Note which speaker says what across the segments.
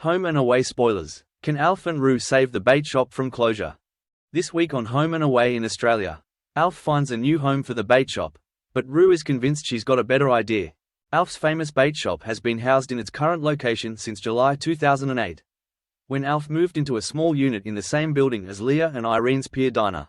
Speaker 1: Home and away spoilers. Can Alf and Roo save the bait shop from closure? This week on Home and Away in Australia, Alf finds a new home for the bait shop, but Roo is convinced she's got a better idea. Alf's famous bait shop has been housed in its current location since July 2008, when Alf moved into a small unit in the same building as Leah and Irene's Pier Diner.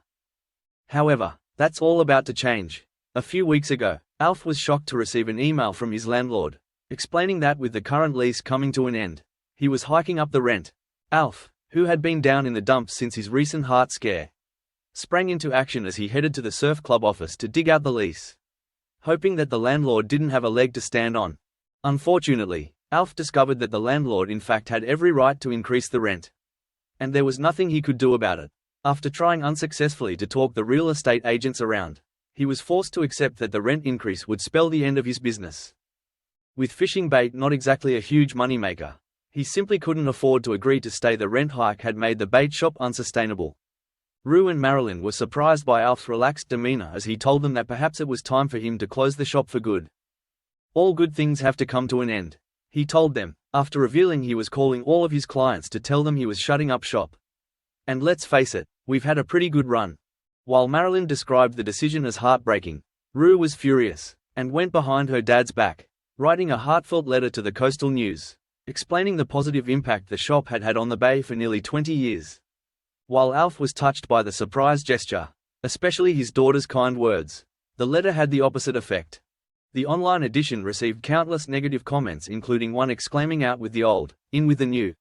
Speaker 1: However, that's all about to change. A few weeks ago, Alf was shocked to receive an email from his landlord, explaining that with the current lease coming to an end, he was hiking up the rent. Alf, who had been down in the dumps since his recent heart scare, sprang into action as he headed to the surf club office to dig out the lease, hoping that the landlord didn't have a leg to stand on. Unfortunately, Alf discovered that the landlord in fact had every right to increase the rent, and there was nothing he could do about it. After trying unsuccessfully to talk the real estate agents around, he was forced to accept that the rent increase would spell the end of his business. With fishing bait not exactly a huge moneymaker, he simply couldn't afford to agree to stay. The rent hike had made the bait shop unsustainable. Roo and Marilyn were surprised by Alf's relaxed demeanor as he told them that perhaps it was time for him to close the shop for good. All good things have to come to an end, he told them, after revealing he was calling all of his clients to tell them he was shutting up shop. And let's face it, we've had a pretty good run. While Marilyn described the decision as heartbreaking, Roo was furious, and went behind her dad's back, writing a heartfelt letter to the Coastal News, explaining the positive impact the shop had had on the bay for nearly 20 years. While Alf was touched by the surprise gesture, especially his daughter's kind words, the letter had the opposite effect. The online edition received countless negative comments, including one exclaiming out with the old, in with the new.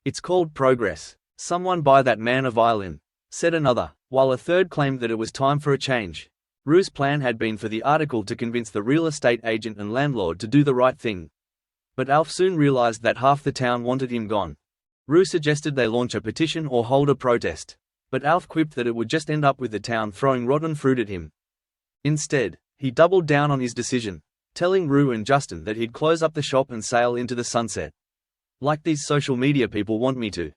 Speaker 1: "It's called progress. Someone buy that man a violin," said another, while a third claimed that it was time for a change. Roo's plan had been for the article to convince the real estate agent and landlord to do the right thing. But Alf soon realized that half the town wanted him gone. Roo suggested they launch a petition or hold a protest, but Alf quipped that it would just end up with the town throwing rotten fruit at him. Instead, he doubled down on his decision, telling Roo and Justin that he'd close up the shop and sail into the sunset, like these social media people want me to.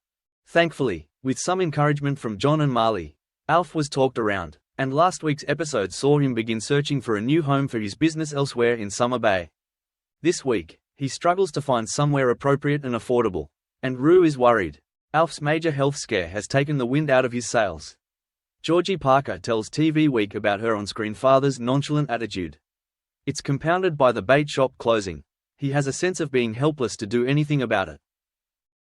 Speaker 1: Thankfully, with some encouragement from John and Marley, Alf was talked around, and last week's episode saw him begin searching for a new home for his business elsewhere in Summer Bay. This week, he struggles to find somewhere appropriate and affordable, and Roo is worried. Alf's major health scare has taken the wind out of his sails. Georgie Parker tells TV Week about her on-screen father's nonchalant attitude. It's compounded by the bait shop closing. He has a sense of being helpless to do anything about it.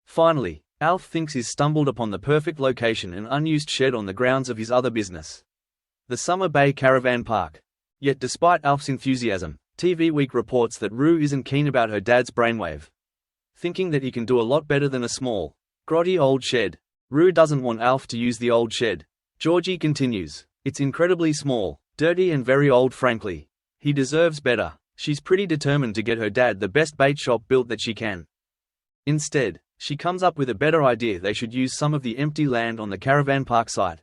Speaker 1: Finally, Alf thinks he's stumbled upon the perfect location, an unused shed on the grounds of his other business, the Summer Bay Caravan Park. Yet despite Alf's enthusiasm, TV Week reports that Roo isn't keen about her dad's brainwave, thinking that he can do a lot better than a small, grotty old shed. Roo doesn't want Alf to use the old shed. Georgie continues, "It's incredibly small, dirty and very old frankly. He deserves better." She's pretty determined to get her dad the best bait shop built that she can. Instead, she comes up with a better idea. They should use some of the empty land on the caravan park site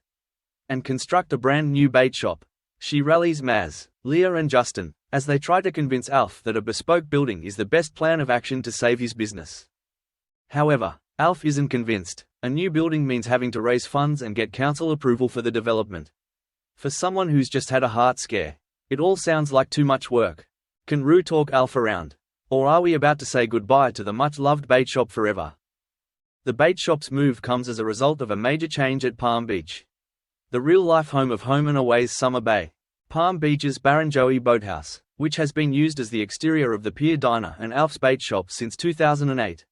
Speaker 1: and construct a brand new bait shop. She rallies Maz, Leah and Justin, as they try to convince Alf that a bespoke building is the best plan of action to save his business. However, Alf isn't convinced. A new building means having to raise funds and get council approval for the development. For someone who's just had a heart scare, it all sounds like too much work. Can Roo talk Alf around? Or are we about to say goodbye to the much-loved bait shop forever? The bait shop's move comes as a result of a major change at Palm Beach, the real-life home of Home and Away's Summer Bay. Palm Beach's Barrenjoey Boathouse, which has been used as the exterior of the Pier Diner and Alf's bait shop since 2008,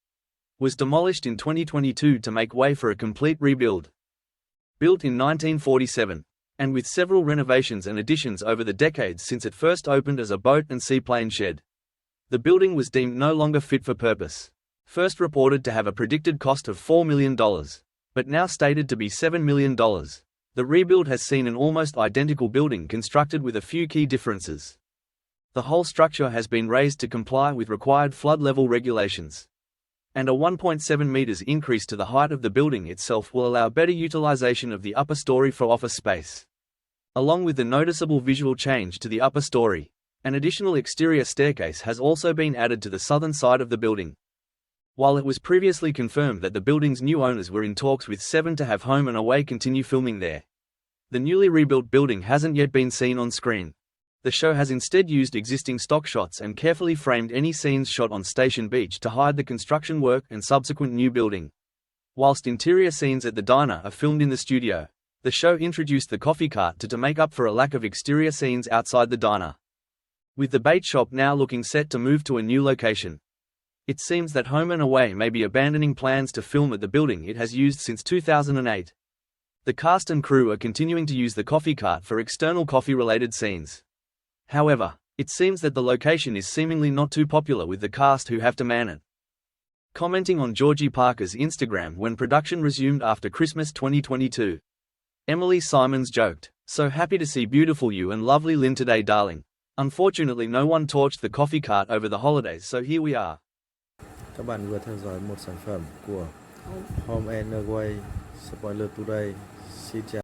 Speaker 1: was demolished in 2022 to make way for a complete rebuild. Built in 1947, and with several renovations and additions over the decades since it first opened as a boat and seaplane shed, the building was deemed no longer fit for purpose. First reported to have a predicted cost of $4 million, but now stated to be $7 million. The rebuild has seen an almost identical building constructed with a few key differences. The whole structure has been raised to comply with required flood level regulations, and a 1.7 meters increase to the height of the building itself will allow better utilization of the upper story for office space. Along with the noticeable visual change to the upper story, an additional exterior staircase has also been added to the southern side of the building. While it was previously confirmed that the building's new owners were in talks with Seven to have Home and Away continue filming there, the newly rebuilt building hasn't yet been seen on screen. The show has instead used existing stock shots and carefully framed any scenes shot on Station Beach to hide the construction work and subsequent new building. Whilst interior scenes at the diner are filmed in the studio, the show introduced the coffee cart to make up for a lack of exterior scenes outside the diner. With the bait shop now looking set to move to a new location, it seems that Home and Away may be abandoning plans to film at the building it has used since 2008. The cast and crew are continuing to use the coffee cart for external coffee-related scenes. However, it seems that the location is seemingly not too popular with the cast who have to man it. Commenting on Georgie Parker's Instagram when production resumed after Christmas 2022, Emily Simons joked, "So happy to see beautiful you and lovely Lynn today, darling. Unfortunately no one torched the coffee cart over the holidays, so here we are."
Speaker 2: Các bạn vừa theo dõi một sản phẩm của Home and Away Spoiler Today. Xin chào.